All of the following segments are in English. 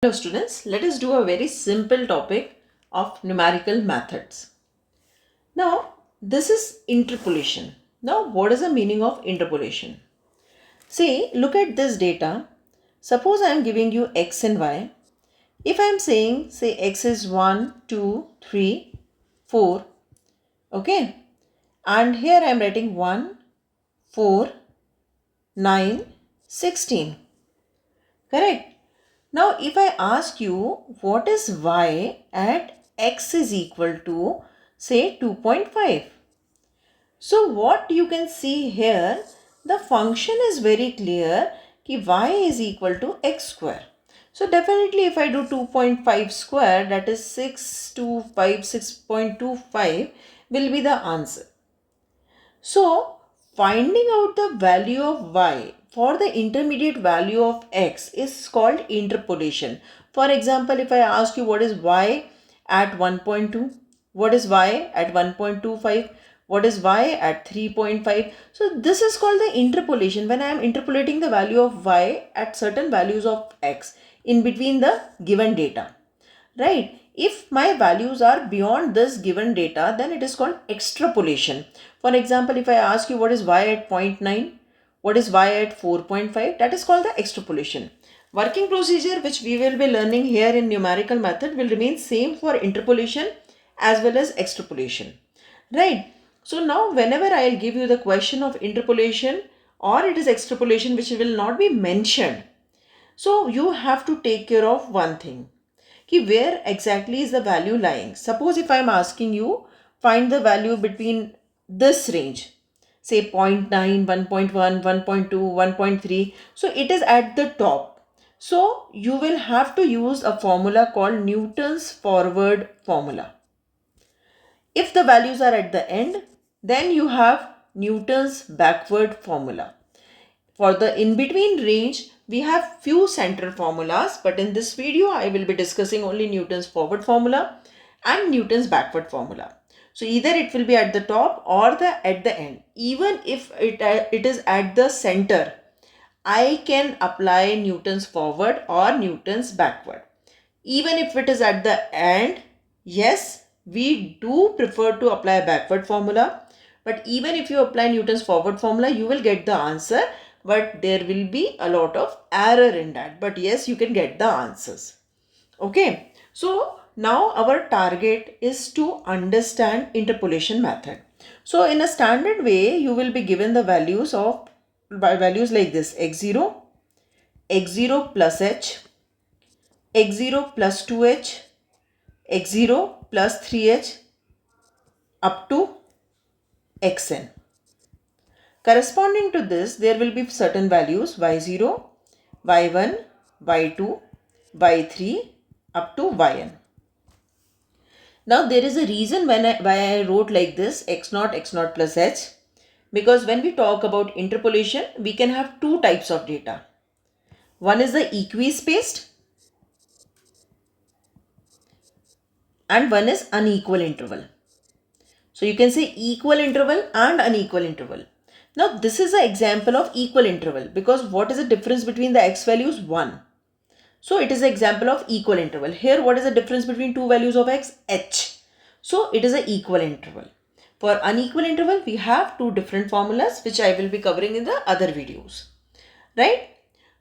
Hello students, let us do a very simple topic of numerical methods. Now, this is interpolation. Now, what is the meaning of interpolation? See, look at this data. Suppose I am giving you x and y. If I am saying, say x is 1, 2, 3, 4, okay? And here I am writing 1, 4, 9, 16. Correct? Now, if I ask you what is y at x is equal to say 2.5. So, what you can see here, the function is very clear that y is equal to x square. So, definitely if I do 2.5 square, that is 6.25 will be the answer. So, finding out the value of y for the intermediate value of x is called interpolation. For example, if I ask you what is y at 1.2, what is y at 1.25, what is y at 3.5. So, this is called the interpolation when I am interpolating the value of y at certain values of x in between the given data. Right? If my values are beyond this given data, then it is called extrapolation. For example, if I ask you what is y at 0.9, what is y at 4.5, that is called the extrapolation. Working procedure which we will be learning here in numerical method will remain same for interpolation as well as extrapolation. Right? So now whenever I will give you the question of interpolation or it is extrapolation which will not be mentioned, so you have to take care of one thing. Where exactly is the value lying? Suppose if I am asking you, find the value between this range, say 0.9, 1.1, 1.2, 1.3. So it is at the top. So you will have to use a formula called Newton's forward formula. If the values are at the end, then you have Newton's backward formula. For the in-between range, we have few central formulas, but in this video, I will be discussing only Newton's forward formula and Newton's backward formula. So either it will be at the top or at the end. Even if it is at the center, I can apply Newton's forward or Newton's backward. Even if it is at the end, yes, we do prefer to apply a backward formula. But even if you apply Newton's forward formula, you will get the answer. But there will be a lot of error in that. But yes, you can get the answers. Okay. So now our target is to understand interpolation method. So in a standard way, you will be given the values of values like this: x0, x0 plus h, x0 plus 2h, x0 plus 3h up to xn. Corresponding to this, there will be certain values y0, y1, y2, y3 up to yn. Now there is a reason why I wrote like this x0, x0 plus h, because when we talk about interpolation, we can have two types of data. One is the equispaced and one is unequal interval. So you can say equal interval and unequal interval. Now this is an example of equal interval because what is the difference between the x values? 1. So it is an example of equal interval. Here what is the difference between two values of x? H. So it is an equal interval. For unequal interval we have two different formulas which I will be covering in the other videos. Right?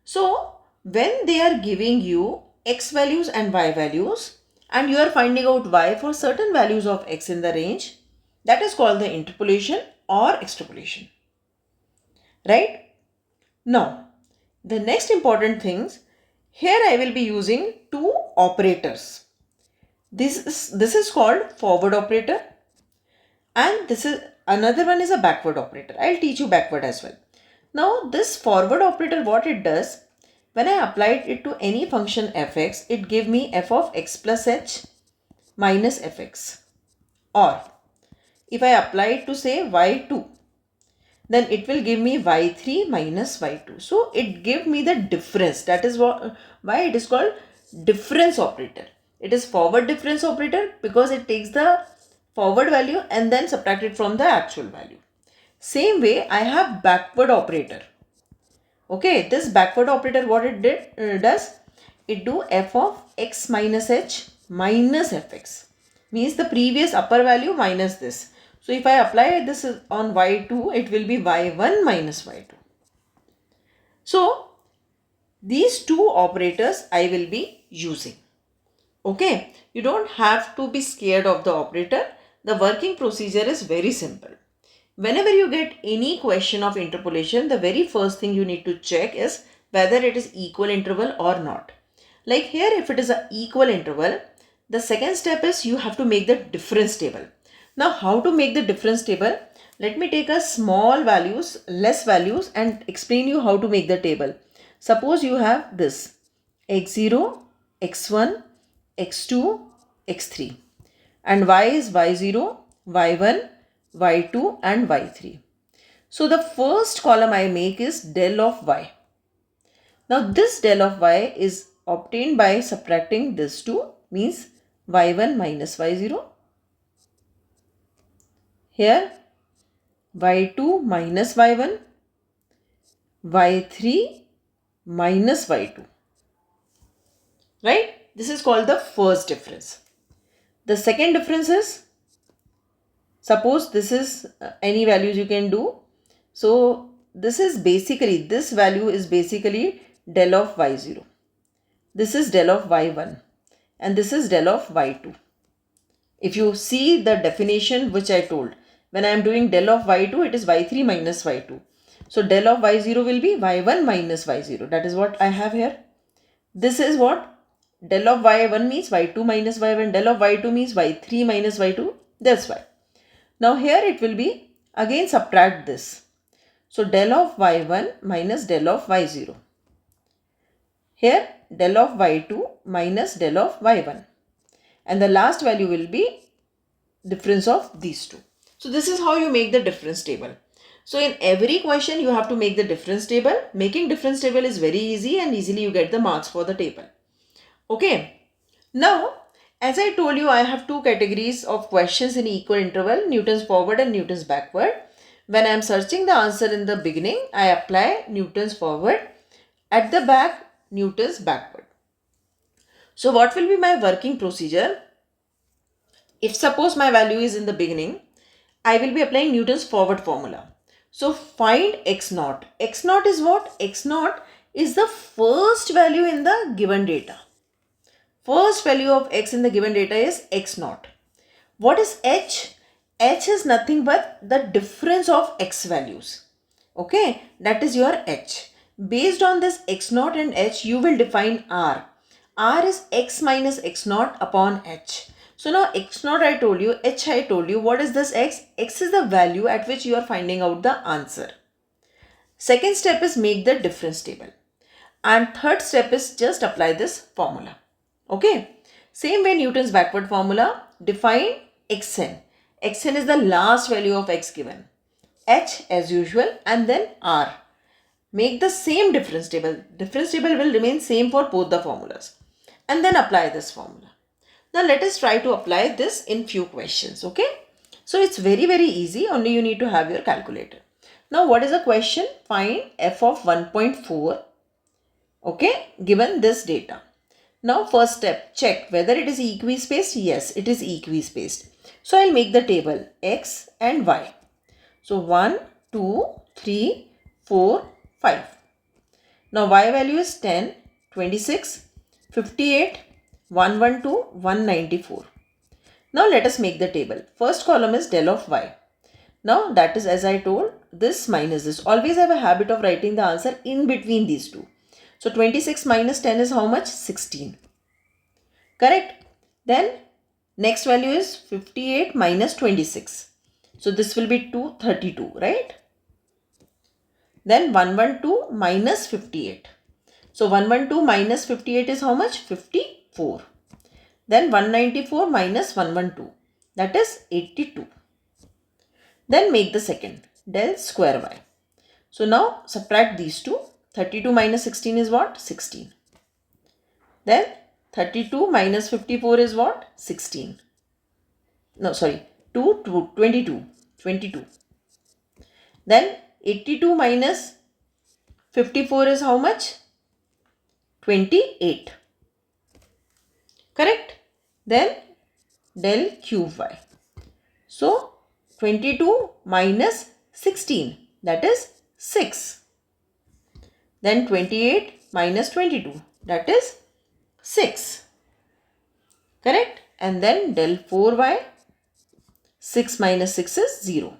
So when they are giving you x values and y values and you are finding out y for certain values of x in the range, that is called the interpolation or extrapolation. Right? Now, the next important things, here I will be using two operators. This is called forward operator and this is another one is a backward operator. I'll teach you backward as well. Now, this forward operator, what it does, when I applied it to any function fx, it gave me f of x plus h minus fx. Or if I apply it to say y2, then it will give me y3 minus y2. So it gave me the difference. That is why it is called difference operator. It is forward difference operator because it takes the forward value and then subtract it from the actual value. Same way I have backward operator. Okay, this backward operator, what it does, it do f of x minus h minus fx. Means the previous upper value minus this. So if I apply this on y2, it will be y1 minus y2. So these two operators I will be using. Okay, you don't have to be scared of the operator. The working procedure is very simple. Whenever you get any question of interpolation, the very first thing you need to check is whether it is equal interval or not. Like here, if it is an equal interval, the second step is you have to make the difference table. Now, how to make the difference table? Let me take a small values, less values, and explain you how to make the table. Suppose you have this x0, x1, x2, x3, and y is y0, y1, y2 and y3. So the first column I make is del of y. Now this del of y is obtained by subtracting this two, means y1 minus y0. Here y2 minus y1, y3 minus y2. Right? This is called the first difference. The second difference is, suppose this is any values you can do. So this value is basically del of y0. This is del of y1 and this is del of y2. If you see the definition which I told, when I am doing del of y2, it is y3 minus y2. So del of y0 will be y1 minus y0. That is what I have here. This is what del of y1 means y2 minus y1. Del of y2 means y3 minus y2. That's why. Now here it will be, again subtract this. So del of y1 minus del of y0. Here del of y2 minus del of y1. And the last value will be difference of these two. So this is how you make the difference table. So in every question you have to make the difference table. Making difference table is very easy and easily you get the marks for the table. Okay. Now, as I told you, I have two categories of questions in equal interval, Newton's forward and Newton's backward. When I am searching the answer in the beginning, I apply Newton's forward. At the back, Newton's backward. So what will be my working procedure? If suppose my value is in the beginning, I will be applying Newton's forward formula. So find x naught. X naught is what? X naught is the first value in the given data. First value of x in the given data is x naught. What is h? H is nothing but the difference of x values. Okay, that is your h. Based on this x naught and h, you will define r. R is x minus x naught upon h. So now x naught I told you, h I told you. What is this x? X is the value at which you are finding out the answer. Second step is make the difference table. And third step is just apply this formula. Okay. Same way Newton's backward formula, define xn. Xn is the last value of x given. H as usual and then r. Make the same difference table. Difference table will remain same for both the formulas. And then apply this formula. Now let us try to apply this in few questions. Okay. So it's very easy. Only you need to have your calculator. Now what is the question? Find f of 1.4. Okay. Given this data. Now first step, check whether it is equispaced. Yes, it is equispaced. So I'll make the table x and y. So 1, 2, 3, 4, 5. Now y value is 10, 26, 58, 112, 194. Now let us make the table. First column is del of y. Now that is, as I told, this minus this. Always have a habit of writing the answer in between these two. So 26 minus 10 is how much? 16. Correct? Then next value is 58 minus 26. So this will be 232, right? Then 112 minus 58. So 112 minus 58 is how much? 54. Then 194 minus 112. That is 82. Then make the second. Del square y. So now subtract these two. 32 minus 16 is what? 16. Then 32 minus 54 is what? 16. No, sorry. 22. Then 82 minus 54 is how much? 28. Correct? Then del cube y. So 22 minus 16, that is 6. Then 28 minus 22, that is 6. Correct? And then del 4y, 6 minus 6 is 0.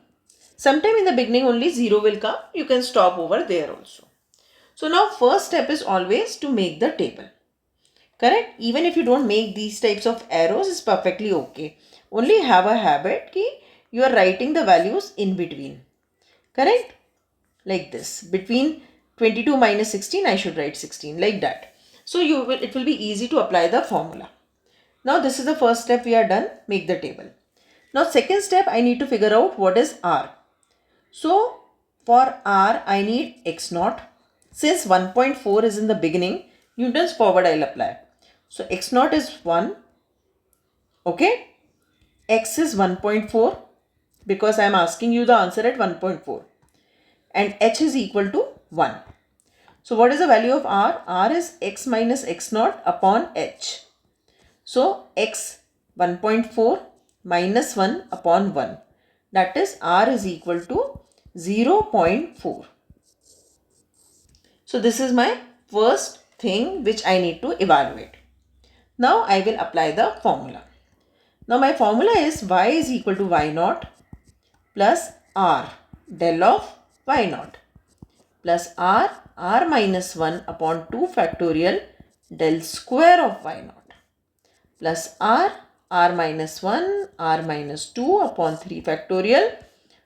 Sometime in the beginning only 0 will come. You can stop over there also. So now first step is always to make the table. Correct? Even if you don't make these types of arrows, is perfectly okay. Only have a habit ki you are writing the values in between. Correct? Like this. Between 22 minus 16, I should write 16 like that. So it will be easy to apply the formula. Now this is the first step we are done. Make the table. Now second step, I need to figure out what is R. So for R, I need x naught. Since 1.4 is in the beginning, Newton's forward I'll apply. So x naught is 1. Okay. X is 1.4 because I am asking you the answer at 1.4. And h is equal to 1. So what is the value of R? R is x minus x naught upon h. So x 1.4 minus 1 upon 1. That is R is equal to 0.4. So this is my first thing which I need to evaluate. Now I will apply the formula. Now my formula is y is equal to y naught plus r del of y naught plus r minus 1 upon 2 factorial del square of y naught plus r minus 1 r minus 2 upon 3 factorial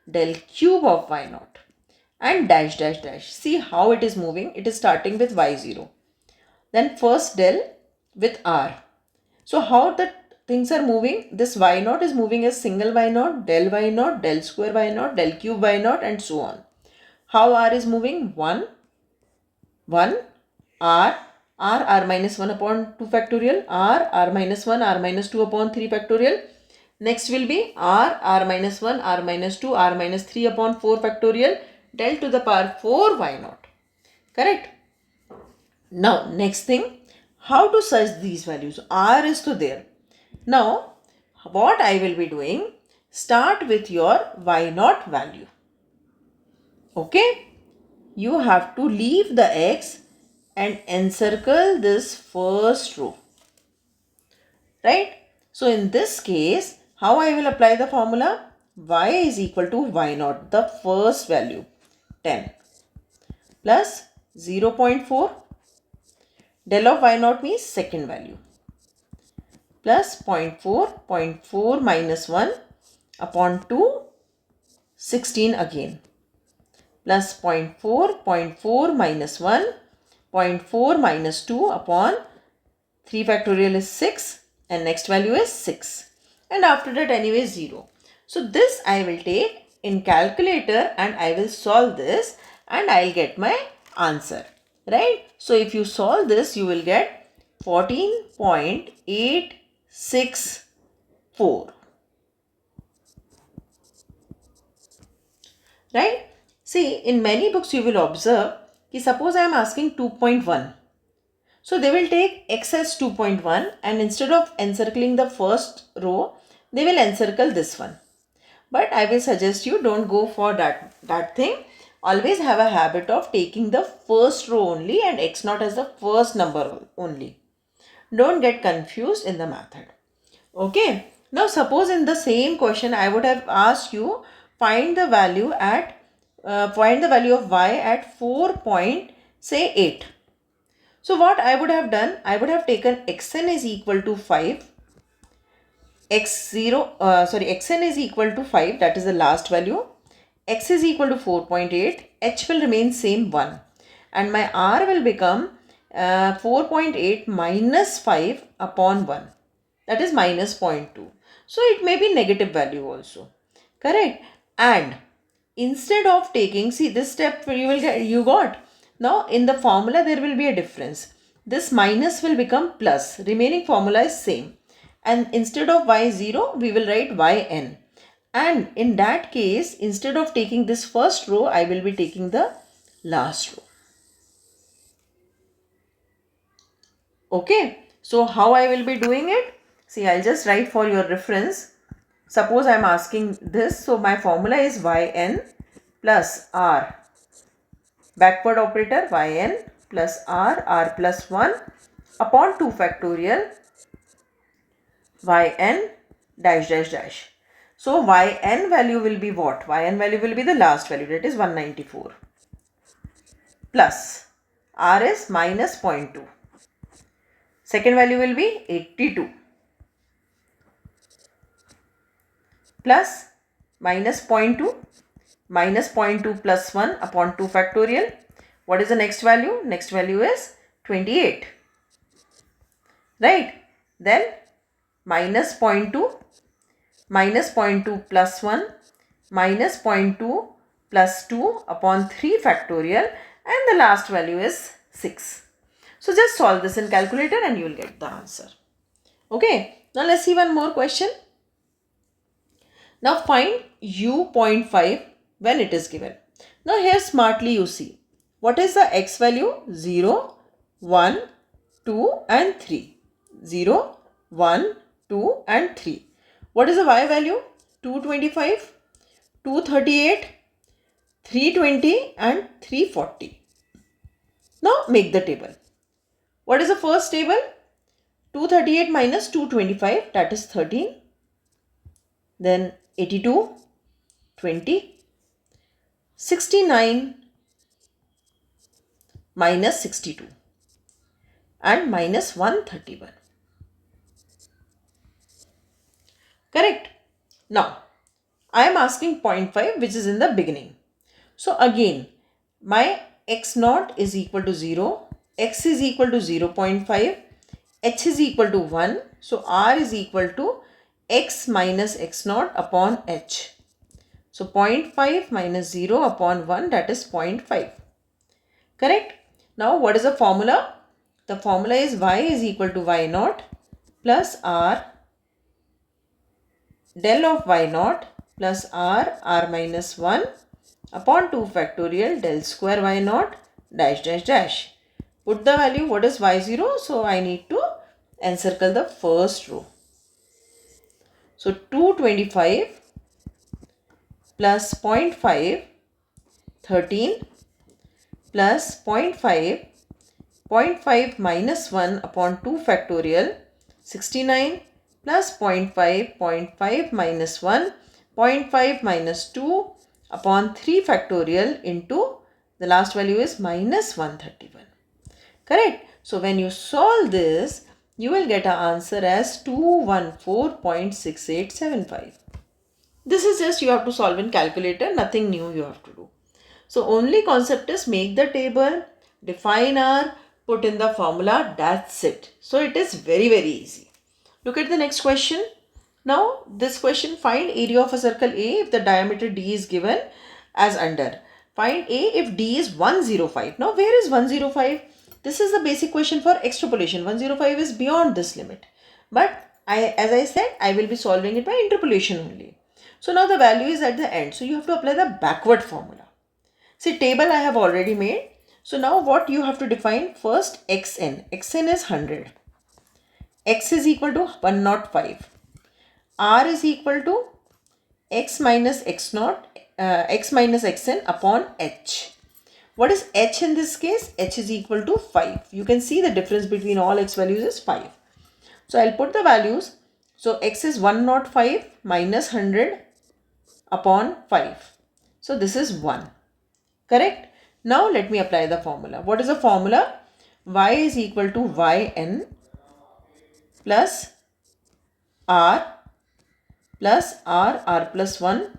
del cube of y naught and dash dash dash. See how it is moving. It is starting with y0. Then first del with r. So how the things are moving? This y naught is moving as single y naught, del square y naught, del cube y naught and so on. How r is moving? 1, 1, r minus 1 upon 2 factorial, r minus 1, r minus 2 upon 3 factorial. Next will be r minus 1, r minus 2, r minus 3 upon 4 factorial, del to the power 4 y naught. Correct? Now next thing, how to search these values? R is to there. Now what I will be doing, start with your y naught value. Okay? You have to leave the x and encircle this first row. Right? So in this case, how I will apply the formula? Y is equal to y naught, the first value, 10 plus 0.4. Del of y naught means second value plus 0.4 minus 1 upon 2, 16 again plus 0.4 minus 1, 0.4 minus 2 upon 3 factorial is 6 and next value is 6 and after that anyway 0. So this I will take in calculator and I will solve this and I will get my answer. Right? So if you solve this, you will get 14.864. Right? See, in many books you will observe कि suppose I am asking 2.1. So they will take x as 2.1 and instead of encircling the first row, they will encircle this one. But I will suggest you don't go for that thing. Always have a habit of taking the first row only and x naught as the first number only. Don't get confused in the method. Okay. Now suppose in the same question I would have asked you find the value of y at 4.8. So what I would have done, I would have taken xn is equal to 5. xn is equal to 5, that is the last value. X is equal to 4.8, h will remain same 1 and my r will become 4.8 minus 5 upon 1, that is minus 0.2. So it may be negative value also. Correct? And instead of taking, see this step you got. Now in the formula there will be a difference. This minus will become plus, remaining formula is same. And instead of y0, we will write yn. And in that case, instead of taking this first row, I will be taking the last row. Okay. So how I will be doing it? See, I'll just write for your reference. Suppose I am asking this. So my formula is yn plus r. Backward operator yn plus r plus 1 upon 2 factorial yn dash dash dash. So yn value will be what? Yn value will be the last value, that is 194. Plus r is minus 0.2. Second value will be 82. Plus minus 0.2. Minus 0.2 plus 1 upon 2 factorial. What is the next value? Next value is 28. Right? Then minus 0.2. Minus 0.2 plus 1. Minus 0.2 plus 2 upon 3 factorial. And the last value is 6. So just solve this in calculator and you will get the answer. Okay. Now let's see one more question. Now find u.5 when it is given. Now here smartly you see. What is the x value? 0, 1, 2 and 3. 0, 1, 2 and 3. What is the y value? 225, 238, 320 and 340. Now make the table. What is the first table? 238 minus 225, that is 13. Then 82, 20. 69 minus 62 and minus 131. Correct? Now, I am asking 0.5 which is in the beginning. So again, my x naught is equal to 0, x is equal to 0.5, h is equal to 1. So r is equal to x minus x naught upon h. So 0.5 minus 0 upon 1, that is 0.5. Correct? Now what is the formula? The formula is y is equal to y naught plus r del of y naught plus r minus 1 upon 2 factorial del square y naught dash dash dash. Put the value. What is y0? So I need to encircle the first row. So 225 plus 0.5, 13 plus 0.5, 0.5 minus 1 upon 2 factorial, 69 plus 0.5, 0.5 minus 1, 0.5 minus 2 upon 3 factorial into the last value is minus 131. Correct? So when you solve this, you will get an answer as 214.6875. This is just you have to solve in calculator, nothing new you have to do. So only concept is make the table, define r, put in the formula, that's it. So it is very easy. Look at the next question. Now this question, find area of a circle A if the diameter d is given as under. Find A if d is 105. Now where is 105? This is the basic question for extrapolation. 105 is beyond this limit. But as I said, I will be solving it by interpolation only. So now the value is at the end. So you have to apply the backward formula. See, table I have already made. So now what you have to define? First xn. Xn is 100. X is equal to 105. R is equal to x minus x naught, x minus xn upon h. What is h in this case? H is equal to 5. You can see the difference between all x values is 5. So I'll put the values. So x is 105 minus 100 upon 5. So this is 1. Correct? Now let me apply the formula. What is the formula? Y is equal to yn plus r plus 1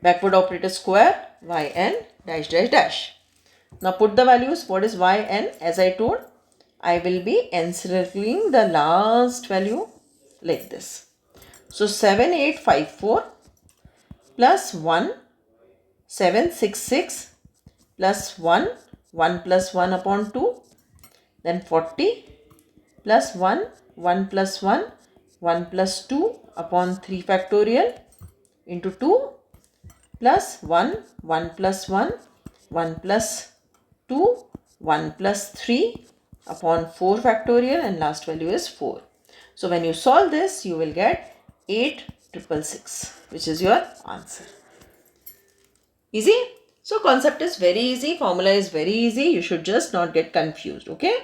backward operator square yn dash dash dash. Now put the values. What is yn? As I told, I will be encircling the last value like this. So 7854 plus 1, 766 plus 1, 1 plus 1 upon 2, then 40 plus 1, 1 plus 1, 1 plus 2 upon 3 factorial into 2 plus 1, 1 plus 1, 1 plus 2, 1 plus 3, upon 4 factorial and last value is 4. So when you solve this, you will get 8,666, which is your answer. Easy? So concept is very easy, formula is very easy, you should just not get confused, okay?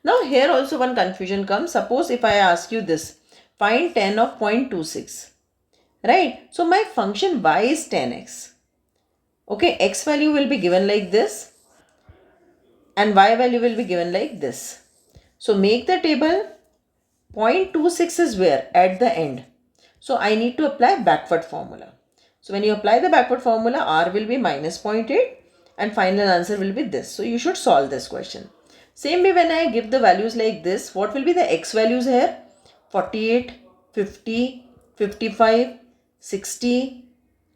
Now here also one confusion comes. Suppose if I ask you this, find 10 of 0.26, right? So my function y is 10x. Okay, x value will be given like this and y value will be given like this. So make the table. 0.26 is where? At the end. So I need to apply backward formula. So when you apply the backward formula, r will be minus 0.8 and final answer will be this. So you should solve this question. Same way when I give the values like this, what will be the x values here? 48, 50, 55, 60,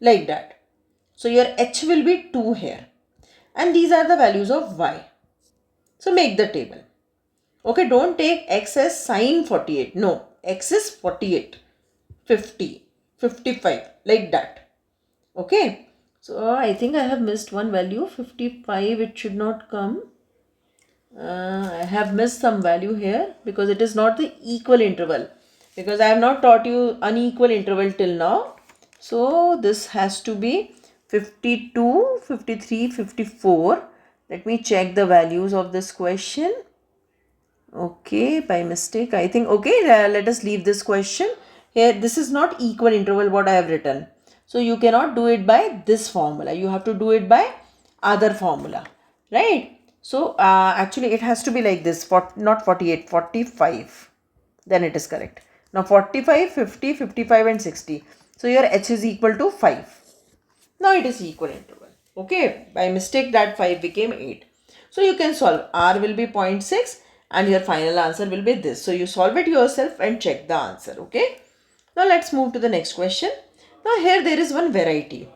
like that. So your h will be 2 here. And these are the values of y. So make the table. Okay, don't take x as sine 48. No, x is 48, 50, 55, like that. Okay, so I think I have missed one value, 55, it should not come. I have missed some value here because it is not the equal interval. Because I have not taught you unequal interval till now. So this has to be 52, 53, 54. Let me check the values of this question. Okay, by mistake, I think, okay, let us leave this question. Here, this is not equal interval what I have written. So, you cannot do it by this formula. You have to do it by other formula, right? So, actually, it has to be like this, not 48, 45. Then it is correct. Now, 45, 50, 55 and 60. So, your h is equal to 5. Now, it is equal interval. Okay, by mistake that 5 became 8. So, you can solve. R will be 0.6 and your final answer will be this. So, you solve it yourself and check the answer. Okay. Now, let's move to the next question. Now, here there is one variety.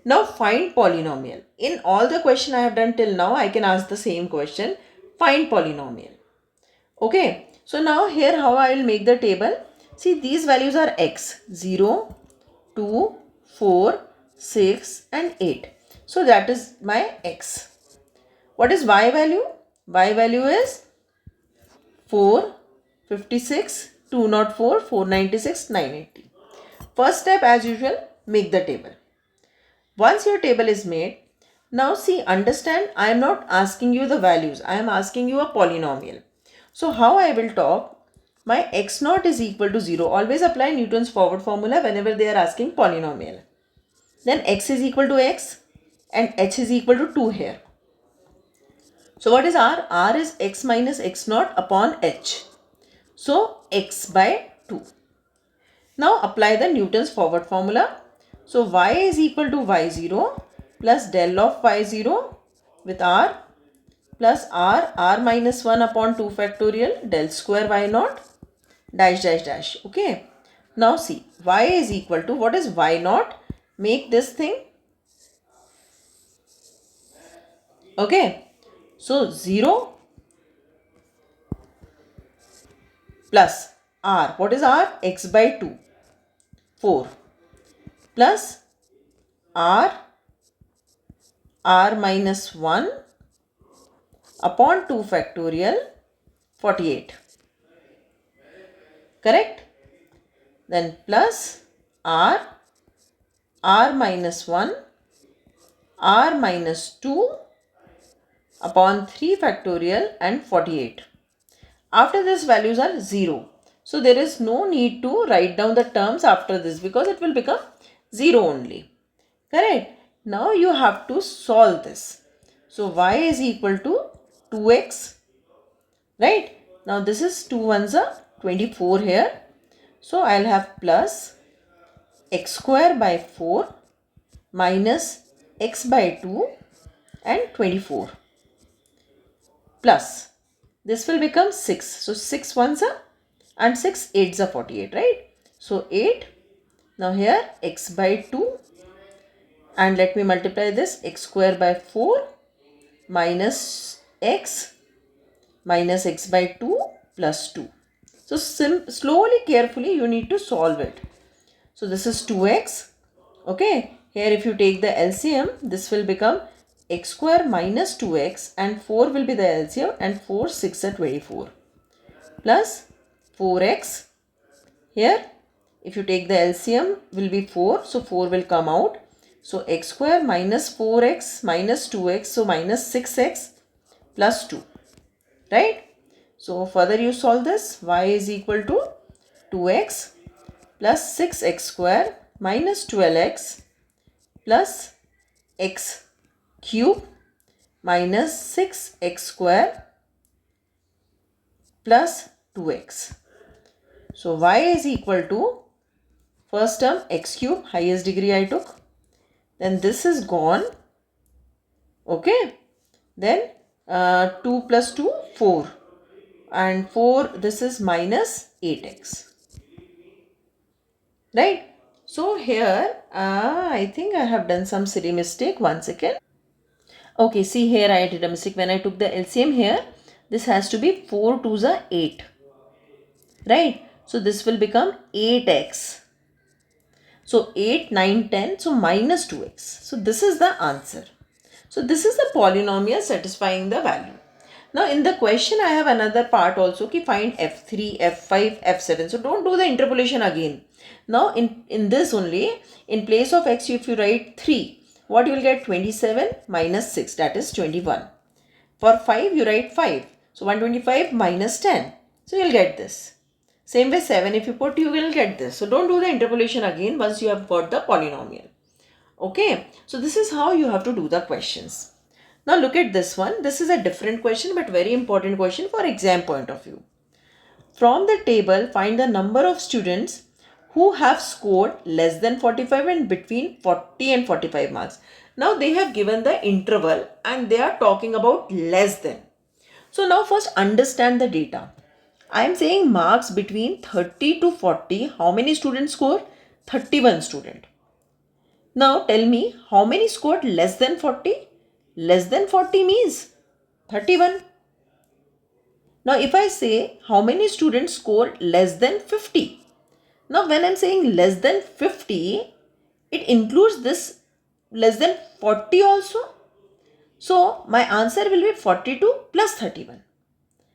Now, find polynomial. In all the question I have done till now, I can ask the same question. Find polynomial. Okay. So, now here how I will make the table. See, these values are x. 0, 2, 4, 6 and 8. So, that is my x. What is y value? Y value is 4, 56, 204, 496, 980. First step as usual, make the table. Once your table is made, now see, understand, I am not asking you the values. I am asking you a polynomial. So how I will talk? My x naught is equal to 0. Always apply Newton's forward formula whenever they are asking polynomial. Then x is equal to x and h is equal to 2 here. So what is r? R is x minus x naught upon h. So x by 2. Now apply the Newton's forward formula. So y is equal to y0 plus del of y0 with r plus r minus 1 upon 2 factorial del square y0 dash dash dash. Okay. Now see, y is equal to, what is y0? Make this thing. Okay. So 0 plus r. What is r? X by 2. 4 plus r minus 1 upon 2 factorial 48. Correct? Then plus r minus 1 r minus 2 upon 3 factorial and 48. After this values are 0. So there is no need to write down the terms after this because it will become 0 only. Correct? Now you have to solve this. So y is equal to 2x. Right? Now this is 2 ones are 24 here. So I'll have plus x square by 4 minus x by 2 and 24 plus this will become 6. So 6 ones are and 6 8s are 48, right? So 8. Now here x by 2 and let me multiply this, x square by 4 minus x by 2 plus 2. So slowly, carefully you need to solve it. So this is 2x. Okay. Here if you take the LCM, this will become x square minus 2x and 4 will be the LCM and 4 6 are 24 plus 4x. Here if you take the LCM will be 4, so 4 will come out. So x square minus 4x minus 2x, so minus 6x plus 2, right? So further you solve this, y is equal to 2x plus 6x square minus 12x plus x cube minus 6x square plus 2x. So y is equal to, first term x cube, highest degree I took, then this is gone, okay, then 2 plus 2 4 and 4, this is minus 8x, right? So here I think I have done some silly mistake. One second. Okay, see here I did a mistake. When I took the LCM here, this has to be 4 2s are 8, right? So this will become 8x. So 8, 9, 10, so minus 2x. So this is the answer. So this is the polynomial satisfying the value. Now in the question I have another part also, ki find f3, f5, f7. So don't do the interpolation again. Now in this only, in place of x if you write 3, what you will get? 27 minus 6, that is 21. For 5 you write 5. So 125 minus 10. So you will get this. Same way 7 if you put, you will get this. So don't do the interpolation again once you have got the polynomial. Okay, so this is how you have to do the questions. Now look at this one. This is a different question but very important question for exam point of view. From the table, find the number of students who have scored less than 45 and between 40 and 45 marks. Now they have given the interval and they are talking about less than. So now first understand the data. I am saying marks between 30 to 40. How many students score? 31 student. Now tell me how many scored less than 40? Less than 40 means 31. Now if I say how many students scored less than 50. Now when I am saying less than 50, it includes this less than 40 also. So my answer will be 42 plus 31.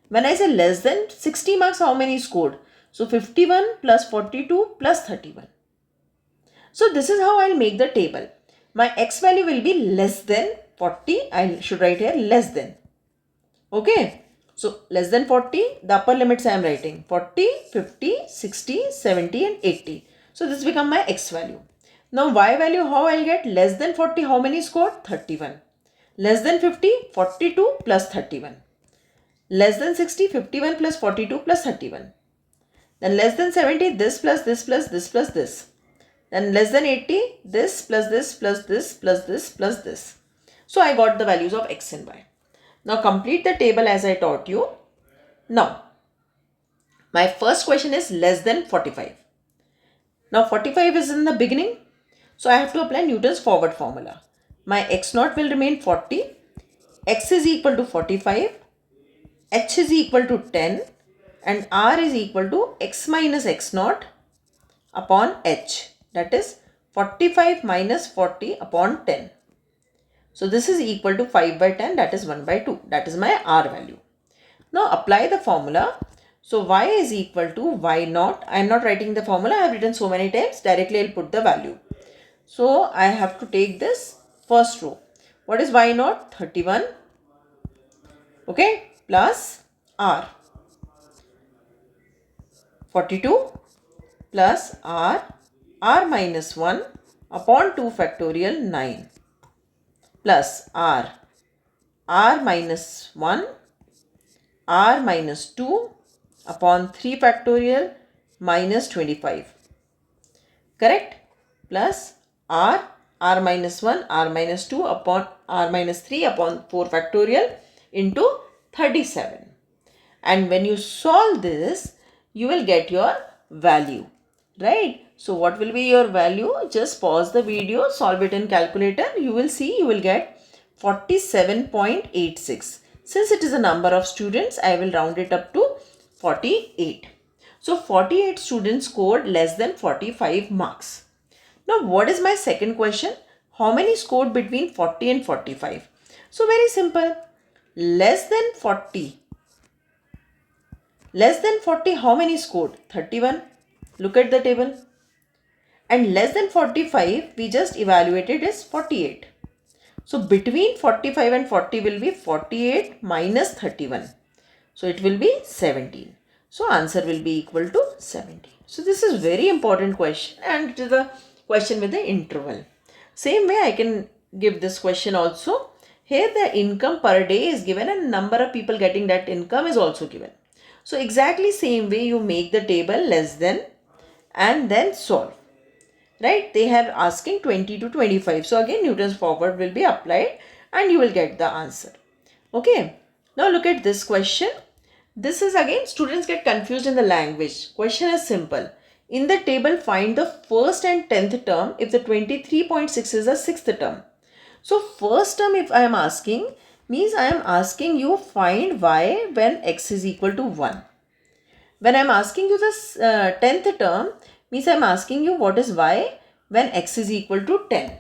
When I say less than 60 marks, how many scored? So 51 plus 42 plus 31. So this is how I'll make the table. My x value will be less than 40. I should write here less than. Okay. So less than 40, the upper limits I am writing 40, 50, 60, 70 and 80. So this become my x value. Now y value, how I'll get? Less than 40, how many scored? 31. Less than 50, 42 plus 31. Less than 60, 51 plus 42 plus 31. Then less than 70, this plus this plus this plus this. Then less than 80, this plus this plus this plus this plus this. So I got the values of x and y. Now complete the table as I taught you. Now, my first question is less than 45. Now 45 is in the beginning. So I have to apply Newton's forward formula. My x naught will remain 40. X is equal to 45. H is equal to 10. And R is equal to x minus x naught upon H. That is 45 minus 40 upon 10. So this is equal to 5 by 10, that is 1 by 2. That is my R value. Now apply the formula. So y is equal to y naught. I am not writing the formula. I have written so many times. Directly I will put the value. So I have to take this first row. What is y naught? 31. Okay. Plus R. 42 plus R. R minus 1 upon 2 factorial 9. Plus R. R minus 1. R minus 2 upon 3 factorial minus 25. Correct? Plus R. R minus 1. R minus 2 upon R minus 3 upon 4 factorial into 37. And when you solve this, you will get your value. Right? So what will be your value? Just pause the video, solve it in calculator. You will see you will get 47.86. Since it is a number of students, I will round it up to 48. So 48 students scored less than 45 marks. Now what is my second question? How many scored between 40 and 45? So very simple. Less than 40. Less than 40, how many scored? 31. Look at the table. And less than 45, we just evaluated is 48. So between 45 and 40 will be 48 minus 31. So it will be 17. So answer will be equal to 17. So this is very important question, and it is a question with the interval. Same way I can give this question also. Here the income per day is given and number of people getting that income is also given. So exactly same way you make the table less than and then solve. Right? They have asking 20 to 25. So again Newton's forward will be applied and you will get the answer. Okay. Now look at this question. This is again students get confused in the language. Question is simple. In the table find the first and 10th term if the 23.6 is the 6th term. So first term if I am asking means I am asking you find y when x is equal to 1. When I am asking you this 10th term means I am asking you what is y when x is equal to 10.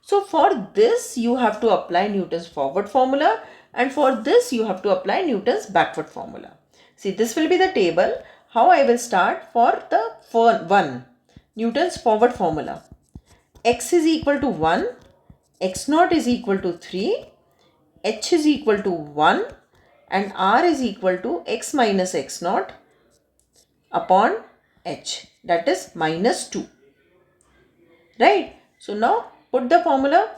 So for this you have to apply Newton's forward formula, and for this you have to apply Newton's backward formula. See, this will be the table. How I will start for the one Newton's forward formula. X is equal to 1, x naught is equal to 3, h is equal to 1 and r is equal to x minus x naught upon h, that is minus 2. Right? So now put the formula.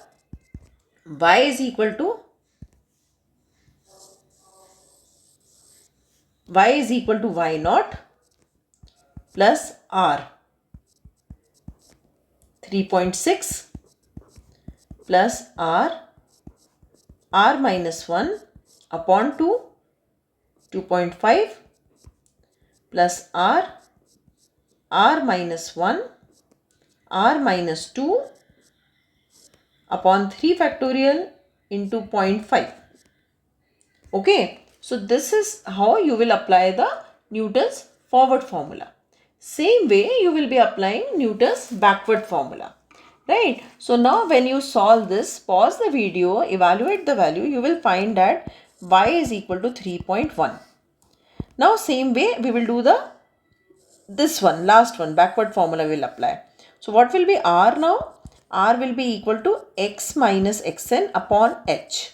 Y is equal to y naught plus r 3.6 plus r minus 1 upon 2 2.5 plus r minus 1 r minus 2 upon 3 factorial into 0.5. Okay, so this is how you will apply the Newton's forward formula. Same way you will be applying Newton's backward formula. Right. So now when you solve this, pause the video, evaluate the value, you will find that y is equal to 3.1. Now same way we will do this one, last one, backward formula will apply. So what will be r now? R will be equal to x minus xn upon h.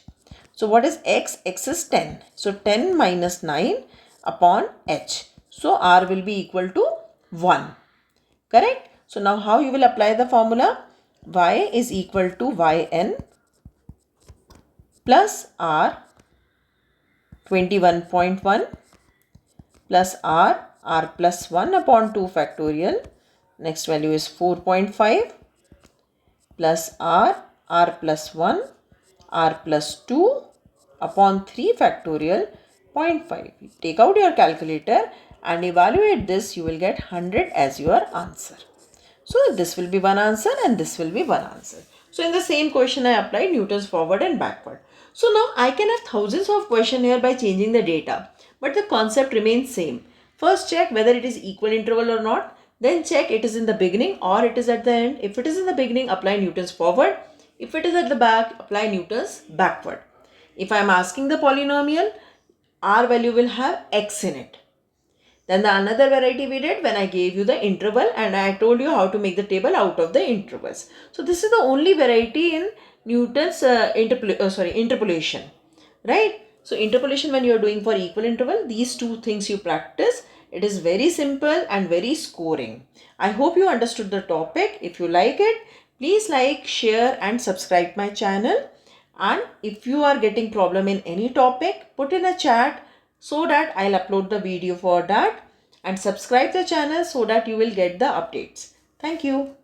So what is x? X is 10. So 10 minus 9 upon h. So r will be equal to 1. Correct? So now how you will apply the formula? Y is equal to yn plus r 21.1 plus r plus 1 upon 2 factorial. Next value is 4.5 plus r plus 1, r plus 2 upon 3 factorial 0.5. Take out your calculator and evaluate this. You will get 100 as your answer. So this will be one answer and this will be one answer. So in the same question I applied Newton's forward and backward. So now I can have thousands of questions here by changing the data, but the concept remains same. First check whether it is equal interval or not. Then check it is in the beginning or it is at the end. If it is in the beginning, apply Newton's forward. If it is at the back, apply Newton's backward. If I am asking the polynomial, r value will have x in it. Then the another variety we did when I gave you the interval and I told you how to make the table out of the intervals. So this is the only variety in Newton's interpolation, right? So interpolation when you are doing for equal interval, these two things you practice. It is very simple and very scoring. I hope you understood the topic. If you like it, please like, share and subscribe my channel. And if you are getting problem in any topic, put in a chat so that I'll upload the video for that, and subscribe the channel so that you will get the updates. Thank you.